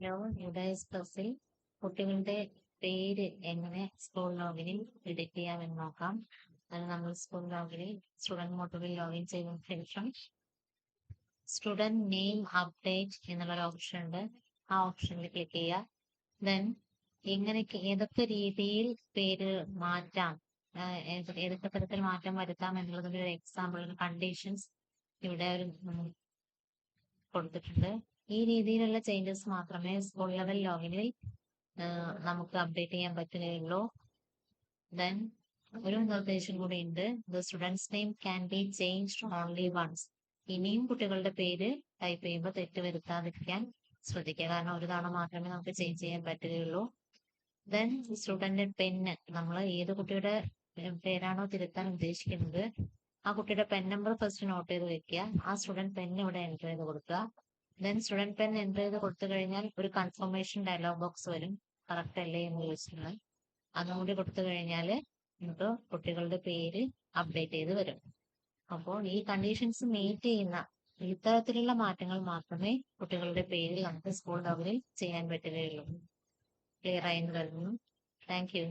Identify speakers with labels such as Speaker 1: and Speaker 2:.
Speaker 1: Hello, ഇവിടെ ക്ലാസ്സിൽ കുട്ടികളുടെ പേര് എങ്ങനെ സ്കൂൾ ലോഗിനിൽ എഡിറ്റ് ചെയ്യാമെന്ന് നോക്കാം. അത് നമ്മൾ സ്കൂൾ ലോഗിനിൽ സ്റ്റുഡന്റ് മോഡുവിൽ ലോഗിൻ ചെയ്തതിനു ശേഷം സ്റ്റുഡന്റ് നെയിം അപ്ഡേറ്റ് എന്നുള്ളൊരു ഓപ്ഷൻ ഉണ്ട്. ആ ഓപ്ഷനിൽ ക്ലിക്ക് ചെയ്യുക. ദെൻ ഏതൊക്കെ രീതിയിൽ പേര് മാറ്റാം, ഏതൊക്കെ തരത്തിൽ മാറ്റം വരുത്താം എന്നുള്ളതിന്റെ ഒരു എക്സാമ്പിൾ കണ്ടീഷൻസ് ഇവിടെ കൊടുത്തിട്ടുണ്ട്. ഈ രീതിയിലുള്ള ചേഞ്ചസ് മാത്രമേ സ്കൂൾ ലെവൽ ലോഗിനിൽ നമുക്ക് അപ്ഡേറ്റ് ചെയ്യാൻ പറ്റുകയുള്ളൂ. ദെൻ ഒരു നിർദ്ദേശം കൂടി ഉണ്ട്. The students name can be changed only once. ഇനിയും കുട്ടികളുടെ പേര് ടൈപ്പ് ചെയ്യുമ്പോൾ തെറ്റ് വരുത്താതിരിക്കാൻ ശ്രദ്ധിക്കുക. കാരണം ഒരു തവണ മാത്രമേ നമുക്ക് ചേഞ്ച് ചെയ്യാൻ പറ്റുകയുള്ളൂ. ദെൻ സ്റ്റുഡന്റ് പെന്ന്, നമ്മൾ ഏത് കുട്ടിയുടെ പേരാണോ തിരുത്താൻ ഉദ്ദേശിക്കുന്നത് ആ കുട്ടിയുടെ പെൻ നമ്പർ ഫസ്റ്റ് നോട്ട് ചെയ്ത് വെക്കുക. ആ സ്റ്റുഡന്റ് പെൻ ഇവിടെ എൻ്റർ ചെയ്ത് കൊടുക്കുക. ദെൻ സ്റ്റുഡന്റ് പെൻ എൻ്റർ ചെയ്ത് കൊടുത്തു കഴിഞ്ഞാൽ ഒരു കൺഫർമേഷൻ ഡയലോഗ് ബോക്സ് വരും, കറക്റ്റ് അല്ലേ എന്ന് ചോദിച്ചിട്ടുണ്ട്. അതുകൂടി കൊടുത്തു കഴിഞ്ഞാൽ നമുക്ക് കുട്ടികളുടെ പേര് അപ്ഡേറ്റ് ചെയ്ത് വരും. അപ്പോൾ ഈ കണ്ടീഷൻസ് മീറ്റ് ചെയ്യുന്ന ഇത്തരത്തിലുള്ള മാറ്റങ്ങൾ മാത്രമേ കുട്ടികളുടെ പേരിൽ നമുക്ക് സ്കൂൾ ലെവലിൽ ചെയ്യാൻ പറ്റുകയുള്ളൂ. ക്ലിയർ ആയെന്ന് കരുതുന്നു. Thank you.